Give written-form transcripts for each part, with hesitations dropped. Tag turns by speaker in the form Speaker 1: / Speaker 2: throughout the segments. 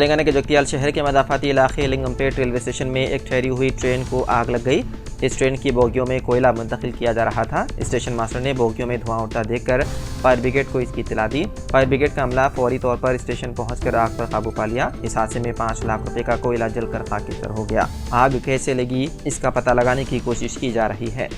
Speaker 1: तेलंगाना के जगतियाल शहर के मदाफाती इलाके लिंगमपेट रेलवे स्टेशन में एक ठहरी हुई ट्रेन को आग लग गई। इस ट्रेन की बोगियों में कोयला मुंतकिल किया जा रहा था। स्टेशन मास्टर ने बोगियों में धुआं उठता देखकर फायर ब्रिगेड को इसकी इत्तला दी। फायर ब्रिगेड का अमला फौरी तौर पर स्टेशन पहुंचकर आग पर काबू पा लिया। इस हादसे में 5 लाख रुपए का कोयला जलकर खाकिस्तर हो गया। आग कैसे लगी इसका पता लगाने की कोशिश की जा रही है।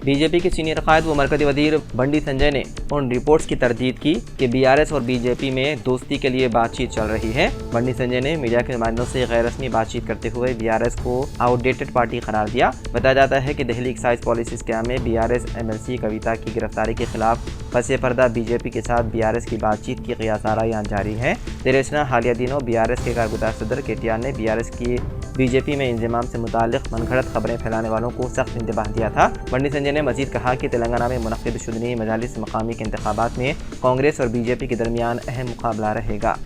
Speaker 1: बीजेपी के सीनियर कायद व मरकजी वजीर बंडी संजय ने उन रिपोर्ट्स की तरदीद की कि बीआरएस और बीजेपी में दोस्ती के लिए बातचीत चल रही है। बंडी संजय ने मीडिया के नुमाइंदों से गैर रस्मी बातचीत करते हुए बीआरएस को आउटडेटेड पार्टी करार दिया। बताया जाता है कि दिल्ली एक्साइज पॉलिसी स्कैम में बीआरएस एमएलसी कविता की गिरफ्तारी के खिलाफ पसे पर्दा बीजेपी के साथ बीआरएस की बातचीत की क़ियासारायां जारी है। दरअसल हालिया दिनों बीआरएस के कारगुज़ार सदर केटीआर ने बीआरएस की बीजेपी में इंजमाम से मुताल्लिक़ मनगढ़ंत खबरें फैलाने वालों को सख्त इंतबाह दिया था। बंडी संजय ने मजीद कहा कि तेलंगाना में मुनक़्क़िद शुदनी मजालिस मकामी के इंतखाबात में कांग्रेस और बीजेपी के दरमियान अहम मुकाबला रहेगा।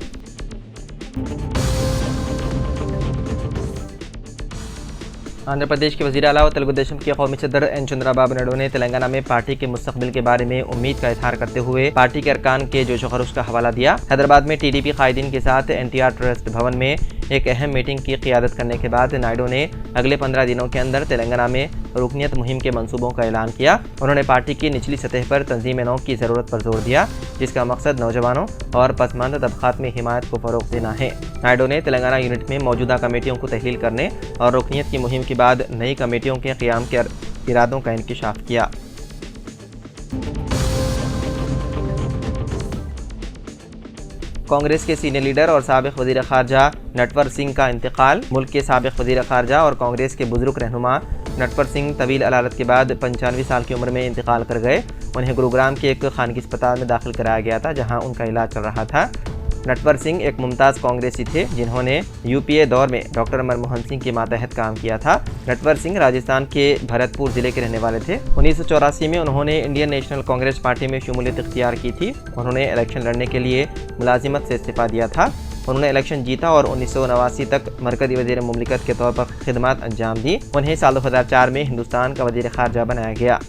Speaker 1: आंध्र प्रदेश के वज़ीर आला व तेलुगु देशम के कौमी सदर एन चंद्रबाबू नायडू ने तेलंगाना में पार्टी के मुस्तकबिल के बारे में उम्मीद का इज़हार करते हुए पार्टी के अरकान के जोश खरोश का हवाला दिया। हैदराबाद में टीडीपी कायदीन के साथ एनटीआर ट्रस्ट भवन में एक अहम मीटिंग की क़ियादत करने के बाद नायडू ने अगले 15 दिनों के अंदर तेलंगाना में रुकनियत मुहिम के मंसूबों का ऐलान किया। उन्होंने पार्टी की निचली सतह पर तंजीम नौ की ज़रूरत पर जोर दिया, जिसका मकसद नौजवानों और पसमानदा तबक़ात में हिमायत को फ़रोग़ देना है। नायडू ने तेलंगाना यूनिट में मौजूदा कमेटियों को तहलील करने और रुकनियत की मुहिम के बाद नई कमेटियों के क़याम के इरादों का इंकिशाफ किया। कांग्रेस के सीनियर लीडर और साबिक़ वज़ीर ख़ारजा नटवर सिंह का इंतकाल। मुल्क के साबिक़ वज़ीर ख़ारजा और कांग्रेस के बुज़ुर्ग रहनुमा नटवर सिंह तवील अलालत के बाद 95 साल की उम्र में इंतकाल कर गए। उन्हें गुरुग्राम के एक खानगी अस्पताल में दाखिल कराया गया था, जहां उनका इलाज चल रहा था। नटवर सिंह एक मुमताज़ कांग्रेसी थे जिन्होंने यूपीए दौर में डॉक्टर मनमोहन सिंह के मातहत काम किया था। नटवर सिंह राजस्थान के भरतपुर ज़िले के रहने वाले थे। 1984 में उन्होंने इंडियन नेशनल कांग्रेस पार्टी में शमूलियत इख्तियार की थी। उन्होंने इलेक्शन लड़ने के लिए मुलाजिमत से इस्तीफ़ा दिया था। उन्होंने इलेक्शन जीता और 1989 तक मरकज़ी वज़ीर मुमलिकत के तौर पर खिदमत अंजाम दी। उन्हें साल 2004 में हिंदुस्तान का वज़ीर ख़ारजा बनाया गया।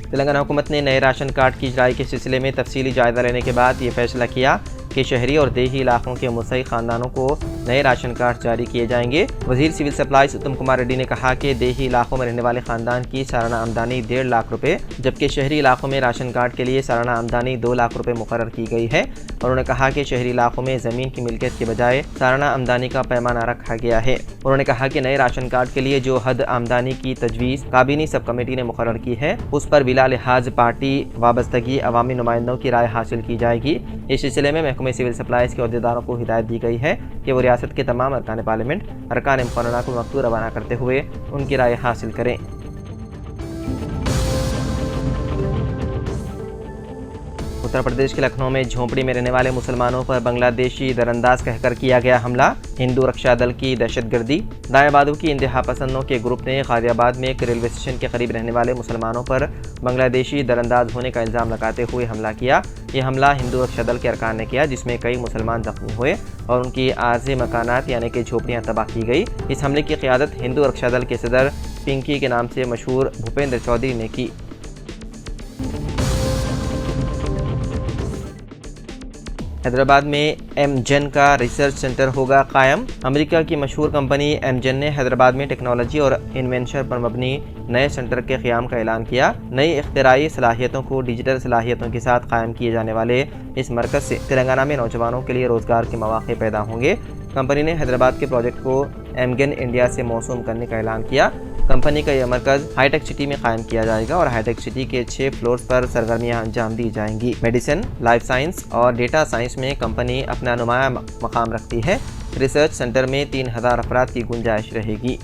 Speaker 1: तेलंगाना हुकूमत ने नए राशन कार्ड की इजराई के सिलसिले में तफसीली जायज़ा लेने के बाद ये फैसला किया कि शहरी और देही इलाकों के मुस्तहिक़ ख़ानदानों को नए राशन कार्ड जारी किए जाएंगे। वज़ीर सिविल सप्लाईज उत्तम कुमार रेड्डी ने कहा कि देही इलाकों में रहने वाले ख़ानदान की सालाना आमदनी 1.5 लाख रुपये, जबकि शहरी इलाकों में राशन कार्ड के लिए सालाना आमदनी 2 लाख रुपये मुकर्रर की गई है। उन्होंने कहा कि शहरी इलाकों में ज़मीन की मिल्कियत के बजाय सालाना आमदनी का पैमाना रखा गया है। उन्होंने कहा कि नए राशन कार्ड के लिए जो हद आमदनी की तजवीज़ काबीनी सब कमेटी ने मुकर्रर की है, उस पर बिला लिहाज पार्टी वाबस्तगी अवामी नुमाइंदों की राय हासिल की जाएगी। इस सिलसिले में महकमे सिविल सप्लाईज के अहदेदारों को हिदायत दी गई है कि वो रियासत के तमाम अरकान पार्लियामेंट अरकान मुकर्ररा को मकतूब रवाना करते हुए उनकी राय हासिल करें। उत्तर प्रदेश के लखनऊ में झोंपड़ी में रहने वाले मुसलमानों पर बांग्लादेशी दरअंदाज कहकर किया गया हमला। हिंदू रक्षा दल की दहशतगर्दी। दाएबादू की इंतहा पसंदों के ग्रुप ने गाजियाबाद में एक रेलवे स्टेशन के करीब रहने वाले मुसलमानों पर बांग्लादेशी दरअंदाज होने का इल्ज़ाम लगाते हुए हमला किया। यह हमला हिंदू रक्षा दल के अरकान ने किया, जिसमें कई मुसलमान जख्मी हुए और उनकी आर्ज़ी मकानात यानी कि झोपड़ियाँ तबाह की गई। इस हमले की क़ियादत हिंदू रक्षा दल के सदर पिंकी के नाम से मशहूर भूपेंद्र चौधरी ने की। हैदराबाद में एमजेन का रिसर्च सेंटर होगा कायम। अमेरिका की मशहूर कंपनी एमजेन ने हैदराबाद में टेक्नोलॉजी और इन्वेंशन पर मबनी नए सेंटर के क़याम का ऐलान किया। नई इख्तिराई सलाहियतों को डिजिटल सलाहियतों के साथ कायम किए जाने वाले इस मरकज़ से तेलंगाना में नौजवानों के लिए रोज़गार के मौक़े पैदा होंगे। कंपनी ने हैदराबाद के प्रोजेक्ट को एमगेन इंडिया से मौसूम करने का ऐलान किया। कंपनी का यह मरकज़ हाईटेक सिटी में कायम किया जाएगा और हाईटेक सिटी के 6 फ्लोर्स पर सरगर्मियां अंजाम दी जाएंगी। मेडिसिन, लाइफ साइंस और डेटा साइंस में कंपनी अपना नुमाया मकाम रखती है। रिसर्च सेंटर में 3000 अफराद की गुंजाइश रहेगी।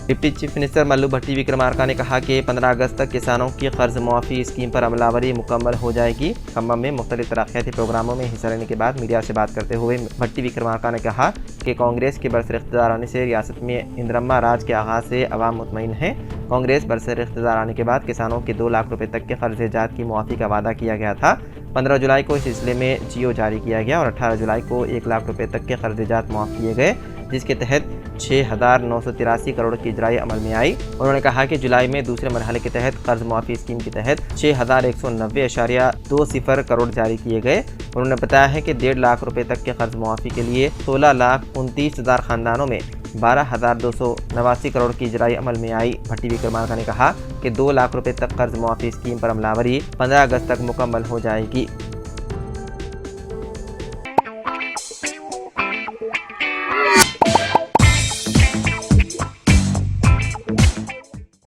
Speaker 1: डिप्टी चीफ मिनिस्टर मल्लू भट्टी विक्रमार्का ने कहा कि 15 अगस्त तक किसानों की कर्ज मुआफ़ी स्कीम पर अमलावरी मुकम्मल हो जाएगी। खम्मम में मुख्तलिफ तरक्याती प्रोग्रामों में हिस्सा लेने के बाद मीडिया से बात करते हुए भट्टी विक्रमार्का ने कहा कि कांग्रेस के बरसर इख्तियार आने से रियासत में इंदिरम्मा राज के आगाज़ से अवाम मुतमईन है। कांग्रेस बरसर इख्तियार आने के बाद किसानों के 2 लाख रुपये तक के कर्ज़ की मुआफ़ी का वादा किया गया था। 15 जुलाई को इस सिलसिले में जियो जारी किया गया और 18 जुलाई को 1 लाख रुपये तक के कर्ज़ माफ़ किए गए। जिसके तहत 6,983 करोड़ की इजराई अमल में आई। उन्होंने कहा कि जुलाई में दूसरे मरहले के तहत कर्ज मुआफ़ी स्कीम के तहत 6,190.20 करोड़ जारी किए गए। उन्होंने बताया है कि 1.5 लाख रुपए तक के कर्ज मुआफ़ी के लिए 16,29,000 खानदानों में 12,289 करोड़ की इजराई अमल में आई। भट्टी विक्रमार्का ने कहा कि 2 लाख रुपए तक कर्ज मुआफ़ी स्कीम पर अमलावरी 15 अगस्त तक मुकम्मल हो जाएगी।